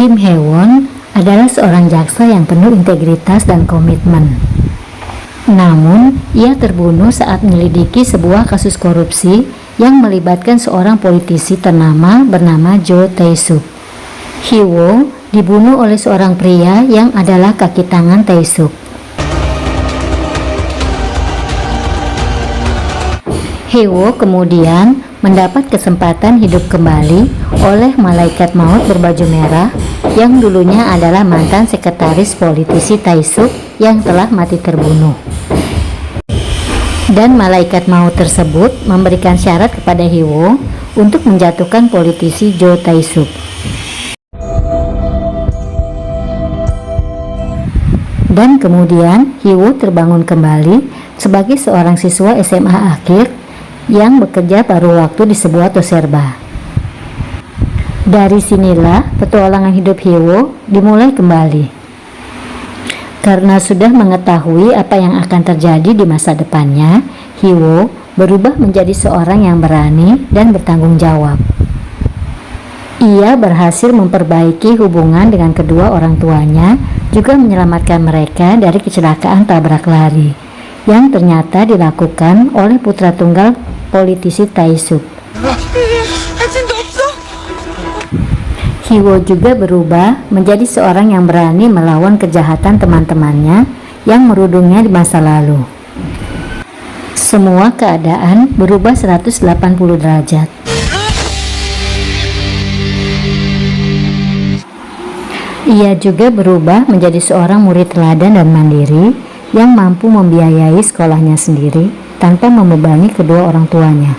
Kim Hae-won adalah seorang jaksa yang penuh integritas dan komitmen. Namun, ia terbunuh saat menyelidiki sebuah kasus korupsi yang melibatkan seorang politisi ternama bernama Jo Tae-suk. Hee-woo dibunuh oleh seorang pria yang adalah kaki tangan Tae-suk. Hee-woo kemudian mendapat kesempatan hidup kembali oleh malaikat maut berbaju merah yang dulunya adalah mantan sekretaris politisi Tae-suk yang telah mati terbunuh. Dan malaikat maut tersebut memberikan syarat kepada Hee-woo untuk menjatuhkan politisi Jo Tae-suk. Dan kemudian Hee-woo terbangun kembali sebagai seorang siswa SMA akhir yang bekerja paruh waktu di sebuah toserba. Dari sinilah petualangan hidup Hee-woo dimulai kembali. Karena sudah mengetahui apa yang akan terjadi di masa depannya, Hee-woo berubah menjadi seorang yang berani dan bertanggung jawab. Ia berhasil memperbaiki hubungan dengan kedua orang tuanya, juga menyelamatkan mereka dari kecelakaan tabrak lari yang ternyata dilakukan oleh putra tunggal politisi Tae-suk. Hee-woo juga berubah menjadi seorang yang berani melawan kejahatan teman-temannya yang merudungnya di masa lalu. Semua keadaan berubah 180 derajat. Ia juga berubah menjadi seorang murid teladan dan mandiri yang mampu membiayai sekolahnya sendiri tanpa membebani kedua orang tuanya.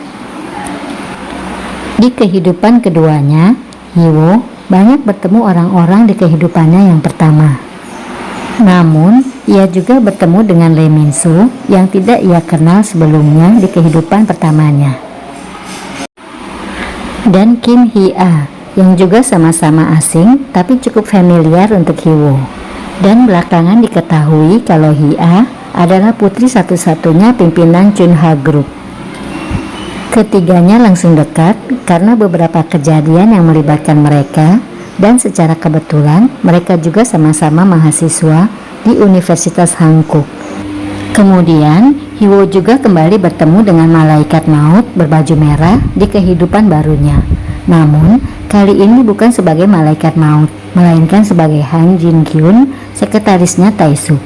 Di kehidupan keduanya, Hee-woo banyak bertemu orang-orang di kehidupannya yang pertama. Namun, ia juga bertemu dengan Lee Min-soo yang tidak ia kenal sebelumnya di kehidupan pertamanya. Dan Kim Hee-ah yang juga sama-sama asing tapi cukup familiar untuk Hee-woo. Dan belakangan diketahui kalau Hee-ah adalah putri satu-satunya pimpinan Chunha Group. Ketiganya langsung dekat karena beberapa kejadian yang melibatkan mereka, dan secara kebetulan mereka juga sama-sama mahasiswa di Universitas Hankook. Kemudian Hee-woo juga kembali bertemu dengan malaikat maut berbaju merah di kehidupan barunya. Namun kali ini bukan sebagai malaikat maut, melainkan sebagai Han Jin-kyun, sekretarisnya Tae-suk.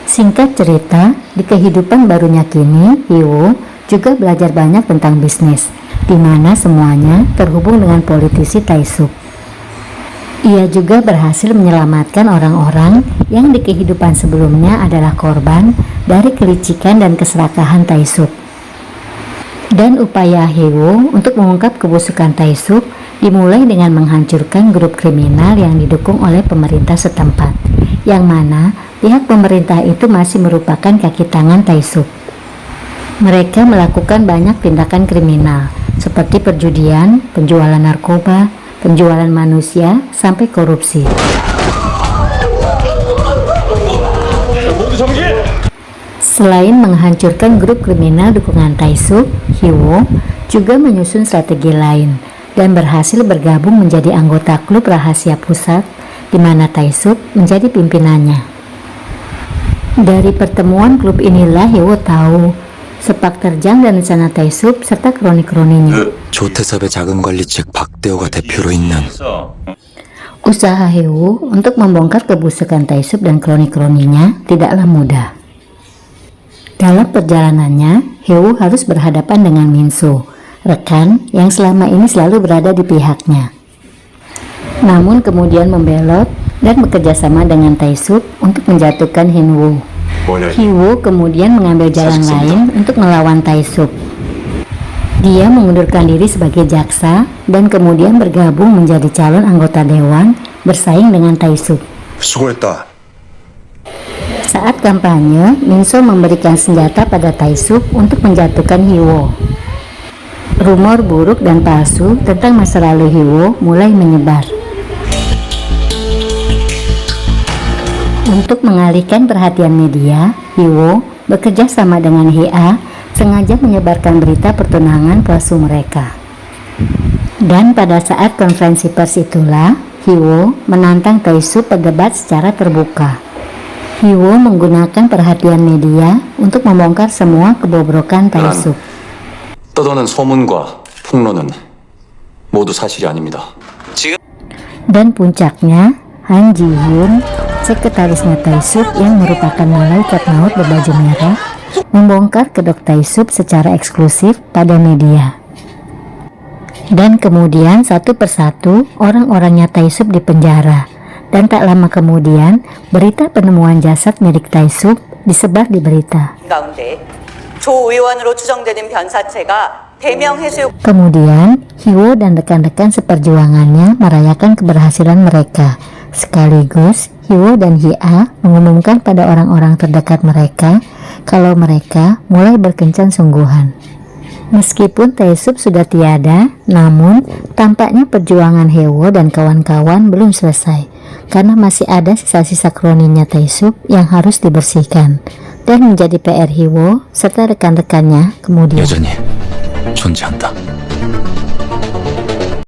Singkat cerita, di kehidupan barunya kini, Hee-woo juga belajar banyak tentang bisnis, di mana semuanya terhubung dengan politisi Tae-suk. Ia juga berhasil menyelamatkan orang-orang yang di kehidupan sebelumnya adalah korban dari kelicikan dan keserakahan Tae-suk. Dan upaya Hee-woo untuk mengungkap kebusukan Tae-suk dimulai dengan menghancurkan grup kriminal yang didukung oleh pemerintah setempat, yang mana pihak pemerintah itu masih merupakan kaki tangan Tae-suk. Mereka melakukan banyak tindakan kriminal seperti perjudian, penjualan narkoba, penjualan manusia, sampai korupsi. Selain menghancurkan grup kriminal dukungan Tae-suk, Hee-woo juga menyusun strategi lain dan berhasil bergabung menjadi anggota klub rahasia pusat di mana Tae-suk menjadi pimpinannya. Dari pertemuan klub inilah Hee-woo tahu sepak terjang dan rencana Tae-suk serta kroni-kroninya. 조태섭의 자금관리 측 박대호가 대표로 있는 Usaha Hee-woo untuk membongkar kebusukan Tae-suk dan kroni-kroninya tidaklah mudah. Dalam perjalanannya, Hee-woo harus berhadapan dengan Min-soo, rekan yang selama ini selalu berada di pihaknya. Namun kemudian membelot dan bekerja sama dengan Tae-suk untuk menjatuhkan Hin-woo. Hee-woo kemudian mengambil jalan lain untuk melawan Tae-suk. Dia mengundurkan diri sebagai jaksa dan kemudian bergabung menjadi calon anggota dewan bersaing dengan Tae-suk. 수고했다. Saat kampanye, Min-soo memberikan senjata pada Tae-suk untuk menjatuhkan Hee-woo. Rumor buruk dan palsu tentang masa lalu Hee-woo mulai menyebar. Untuk mengalihkan perhatian media, Hee-woo bekerja sama dengan Hee-ah sengaja menyebarkan berita pertunangan palsu mereka. Dan pada saat konferensi pers itulah, Hyo menantang Tae-sub berdebat secara terbuka. Hyo menggunakan perhatian media untuk membongkar semua kebobrokan Tae-sub. 떠도는 소문과 폭로는 모두 사실이 아닙니다. Dan puncaknya, Han Ji-hyun, sekretarisnya Tae-sub yang merupakan malaikat maut berbaju merah, membongkar kedok Tae-sub secara eksklusif pada media. Dan kemudian satu persatu orang-orangnya Tae-sub dipenjara. Dan tak lama kemudian, berita penemuan jasad milik Tae-sub disebar di berita. 가운데 조 의원으로 추정되는 변사체가 대명 해수욕 Kemudian, Hyo dan rekan-rekan seperjuangannya merayakan keberhasilan mereka. Sekaligus, Hyo dan Hia mengumumkan pada orang-orang terdekat mereka kalau mereka mulai berkencan sungguhan. Meskipun Tae-sub sudah tiada, namun tampaknya perjuangan Hyo dan kawan-kawan belum selesai, karena masih ada sisa-sisa kroninnya Tae-sub yang harus dibersihkan dan menjadi PR Hyo serta rekan-rekannya kemudian. 여전히 존재한다.